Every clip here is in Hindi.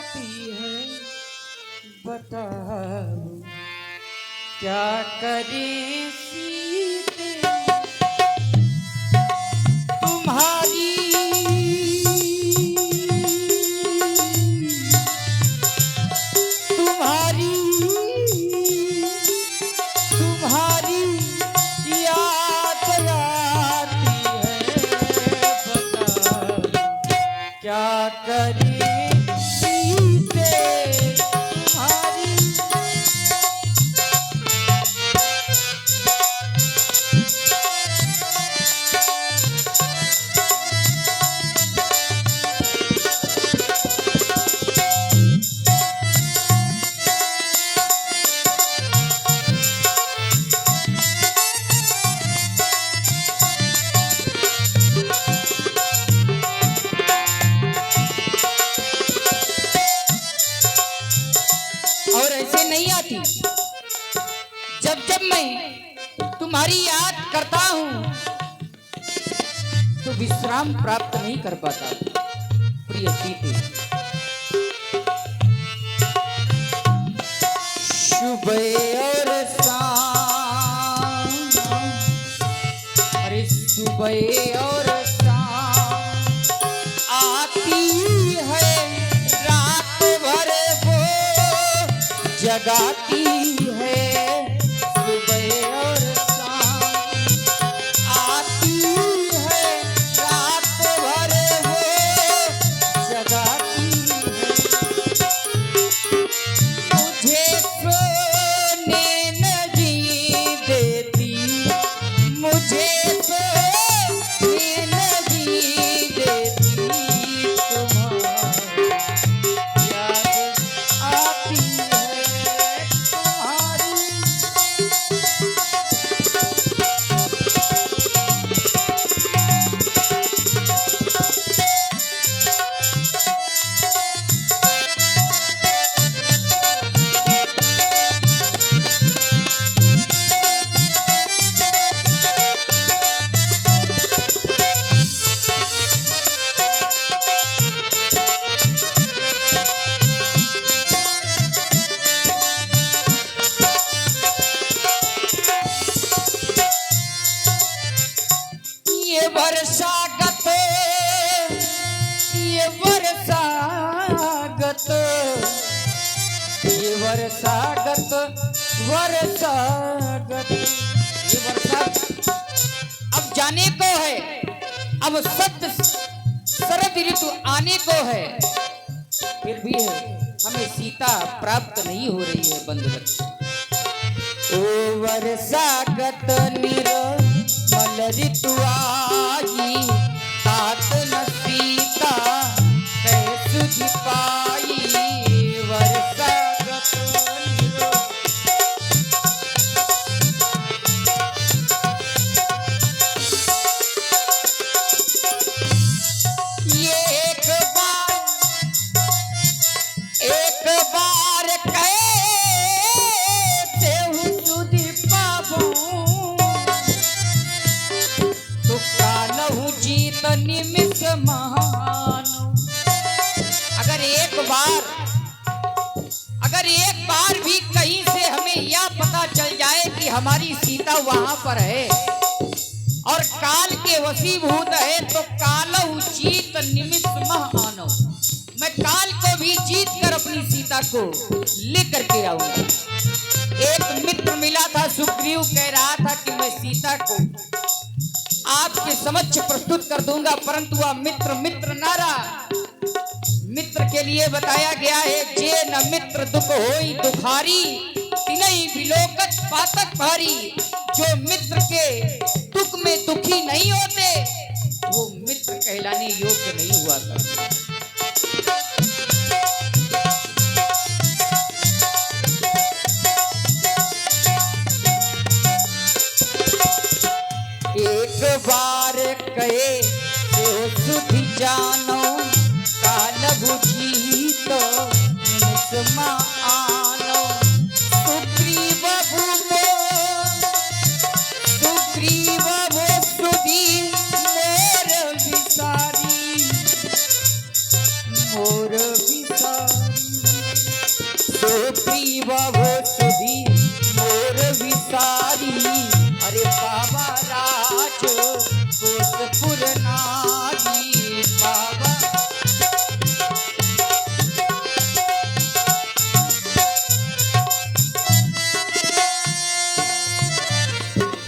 आती है, बताओ क्या करें सीते तुम्हारी तुम्हारी तुम्हारी याद आती है, बताओ क्या करें सीते तुम्हारी। और ऐसे नहीं आती, जब जब मैं तुम्हारी याद करता हूं तो विश्राम प्राप्त नहीं कर पाता। प्रिय सीते, सुबह और शाम, अरे सुबह और शाम आती है, रात भर वो जगाती है। सुबह और शाम आती है, रात भर वो जगाती है। मुझे सोने नहीं देती, मुझे सोने नहीं देती, तुम्हारी याद आती है तुम्हारी। ये वर्षागत, ये वर्षागत, ये वर्षागत, वर्षागत, ये वर्षागत अब जाने को है, अब सत्य शरद ऋतु आने को है, फिर भी हमें सीता प्राप्त नहीं हो रही है बंधुगण। ओ वर्षागत निर्मल ऋतु आई, तात न सीता कैसुधि पाई। वर्षागत ये एक बार कैसे सुधि पाबो, तो कालहु जीत निमिष महानो। अगर एक बार भी कहीं से हमें यह पता चल जाए कि हमारी सीता वहां पर है और काल के वशीभूत है, तो कालहु जीत निमिष महानो, मैं काल को भी जीत कर अपनी सीता को लेकर के आऊंगा। एक मित्र मिला था, सुग्रीव कह रहा था कि मैं सीता को आपके समक्ष प्रस्तुत कर दूंगा, परंतु वह मित्र न रहा। मित्र के लिए बताया गया है, जे न मित्र दुख होई दुखारी, तिनहि विलोकत पातक भारी। जो मित्र के दुख में दुखी नहीं होते, वो मित्र कहलाने योग्य नहीं हुआ करते। एक बार कहे तो सुधि जानो, काल बुझी तो निमिष आनो। सुग्रीव भूमो सुधि मोर विसारी, मोर विसारी, सुग्रीव हो सुधी मोर विसारी। अरे बाबा राज कोसपुर नारी बाबा।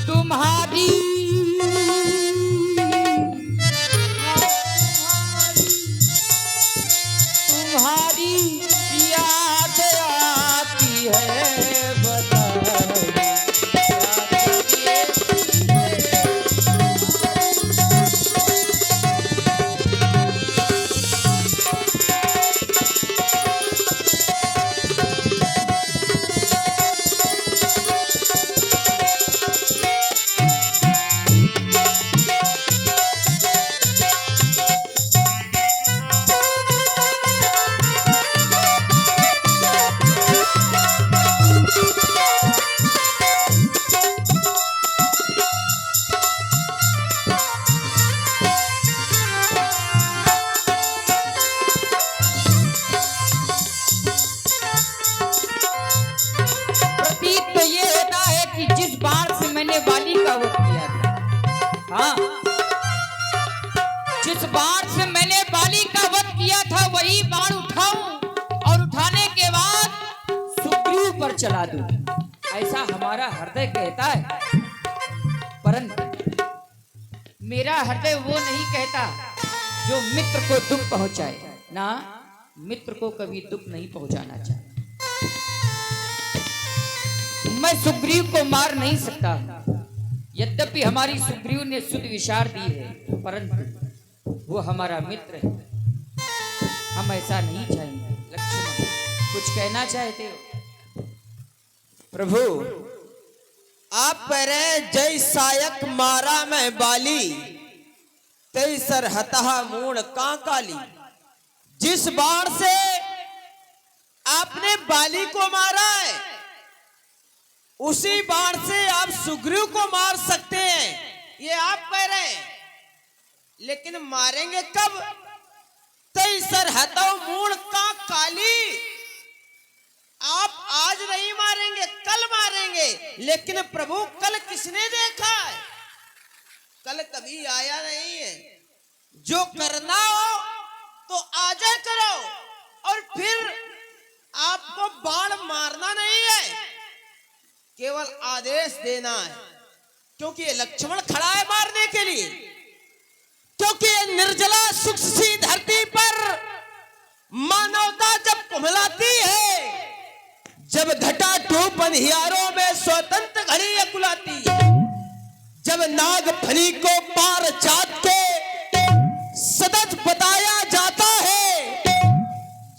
तुम्हारी तुम्हारी याद आती है बताइए बाली का वध किया था। हाँ, जिस बाण से मैंने बाली का वध किया था वही बाण उठाऊं और उठाने के बाद सुग्रीव पर चला दूं, ऐसा हमारा हृदय कहता है। परंतु मेरा हृदय वो नहीं कहता जो मित्र को दुख पहुंचाए, ना मित्र को कभी दुख नहीं पहुंचाना चाहिए। मैं सुग्रीव को मार नहीं सकता, यद्यपि हमारी सुग्रीव ने शुद्ध विचार दी है, परंतु वो हमारा मित्र है, हम ऐसा नहीं चाहेंगे। लक्ष्मण कुछ कहना चाहते हो? प्रभु आप कह रहे हैं जय सायक मारा मैं बाली, तय सर हतहा मूण कांकाली। जिस बाण से आपने बाली को मारा है उसी बाण से आप सुग्रीव को मार सकते हैं, ये आप कह रहे हैं। लेकिन मारेंगे कब? तय सर हतव मूण का काली। आप आज नहीं मारेंगे, कल मारेंगे। लेकिन प्रभु कल किसने देखा है? कल कभी आया नहीं है। जो करना हो तो आज करो, और फिर आपको बाण मारना नहीं है, केवल आदेश देना है। क्योंकि ये लक्ष्मण खड़ा है मारने के लिए, क्योंकि ये निर्जला सूक्ष्म सी धरती पर मानवता जब कुम्हलाती है, जब घटा टूप अंधियारों में स्वतंत्र घड़ी अकुलाती है, जब नाग फनी को पार चाट के सदज बताया जाता है,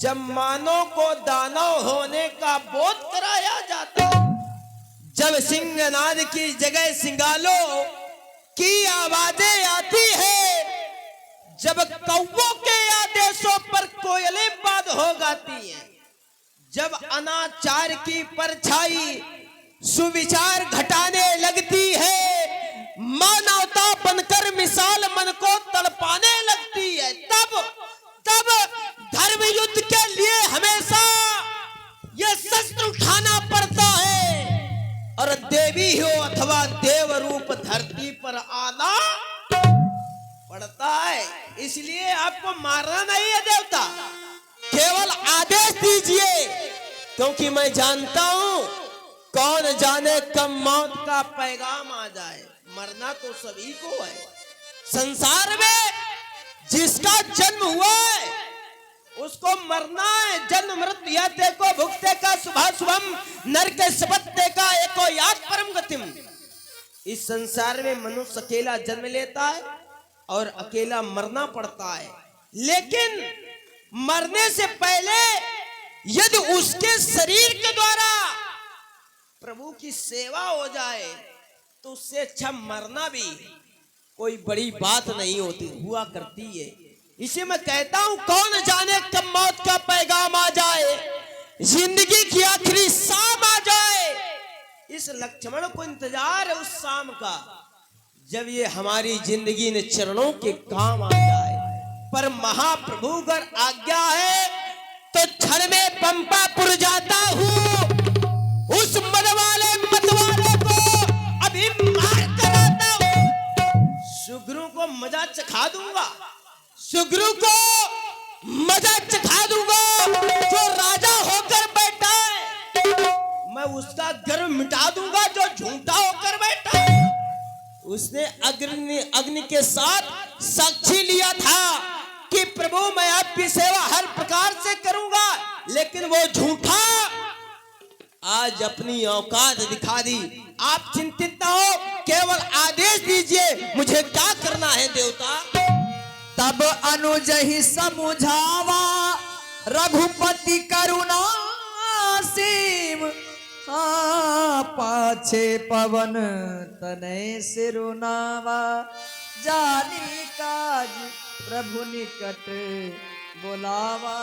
जब मानव को दानव होने का बोध कराया जाता है, जब सिंहनाद की जगह सिंगालों की आवाजें आती है, जब कौवों के आदेशों पर कोयलें बाद हो गाती हैं, जब अनाचार की परछाई सुविचार घटाने लगती है, मानवता बनकर मिसाल मन को तड़पाने लगती है, तब धर्म युद्ध के लिए हमेशा यह शस्त्र उठाना पड़ता है, और देवी हो अथवा देव रूप धरती पर आना पड़ता है। इसलिए आपको मारना नहीं है देवता, केवल आदेश दीजिए, क्योंकि मैं जानता हूं कौन जाने कब मौत का पैगाम आ जाए। मरना तो सभी को है। संसार में जिसका जन्म हुआ है उसको मरना है। जन्म मृत्यु याते को भुगते का शुभा शुभम नरक सपत्ते का एको याद परम गतिम। इस संसार में मनुष्य अकेला जन्म लेता है और अकेला मरना पड़ता है, लेकिन मरने से पहले यदि उसके शरीर के द्वारा प्रभु की सेवा हो जाए तो उससे अच्छा मरना भी कोई बड़ी बात नहीं होती हुआ करती है। इसे मैं कहता हूं कौन जाने कब मौत का पैगाम आ जाए, जिंदगी की आखिरी शाम आ जाए। इस लक्ष्मण को इंतजार है उस शाम का जब ये हमारी जिंदगी ने चरणों के काम आ जाए। पर महाप्रभु अगर आज्ञा है तो क्षण में पंपापुर जाता हूँ, उस मतवाले को अभी मार कर आता हूँ। सुग्रीव को मजा चखा दूंगा, सुग्रीव को मजा चखा दूंगा। जो राजा होकर बैठा है मैं उसका गर्व मिटा दूंगा, जो झूठा होकर बैठा है। उसने अग्नि के साथ साक्षी लिया था कि प्रभु मैं आपकी सेवा हर प्रकार से करूंगा, लेकिन वो झूठा आज अपनी औकात दिखा दी। आप चिंतित ना हो, केवल आदेश दीजिए मुझे क्या करना है देवता। तब अनुज ही समुझावा रघुपति करुणा सीम, पाछे पवन तनय सिरुनावा, जानी काज प्रभु निकट बुलावा।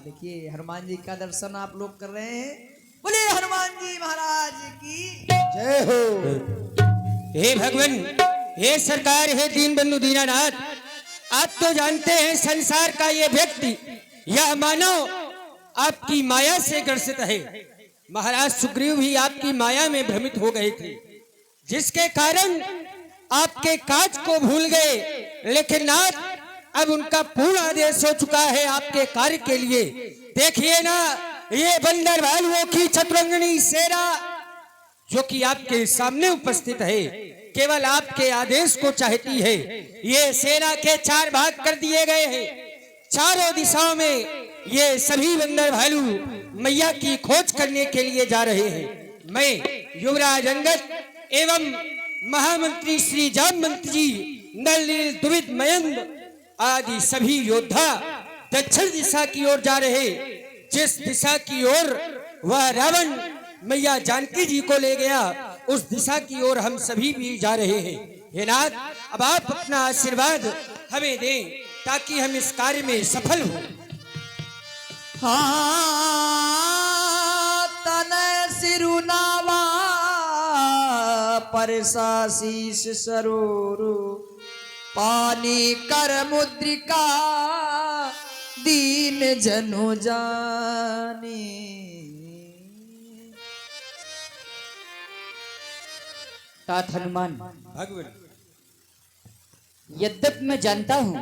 देखिए हनुमान जी का दर्शन आप लोग कर रहे हैं। बोले हनुमान जी महाराज की जय हो। हे भगवान, हे सरकार, हे दीन बंधु दीनानाथ, आप तो जानते हैं संसार का ये व्यक्ति यह मानव आपकी माया से ग्रसित है। महाराज सुग्रीव भी आपकी माया में भ्रमित हो गए थे, जिसके कारण आपके काज को भूल गए। लेकिन नाथ, अब उनका पूर्ण आदेश हो चुका है आपके कार्य के लिए। देखिए ना, ये बंदर भालुओं की चतुरंगनी सेना जो कि आपके सामने उपस्थित है, केवल आपके आदेश को चाहती है। ये सेना के 4 भाग कर दिए गए हैं। चारों दिशाओं में ये सभी बंदर भालू मैया की खोज करने के लिए जा रहे हैं। मैं युवराज अंगद एवं महामंत्री श्री जामवंत जी, नल नील द्विविध मयंक आदि सभी योद्धा दक्षिण दिशा की ओर जा रहे। जिस दिशा की ओर वह रावण मैया जानकी जी को ले गया, उस दिशा की ओर हम सभी भी जा रहे हैं। हे नाथ, अब आप अपना आशीर्वाद हमें दें ताकि हम इस कार्य में सफल हों। तनय सिरुनावा, परसा शीश सरोरु, पानी कर मुद्रिका, दीन जनु जानी। तात हनुमान, भगवान, यद्यपि मैं जानता हूं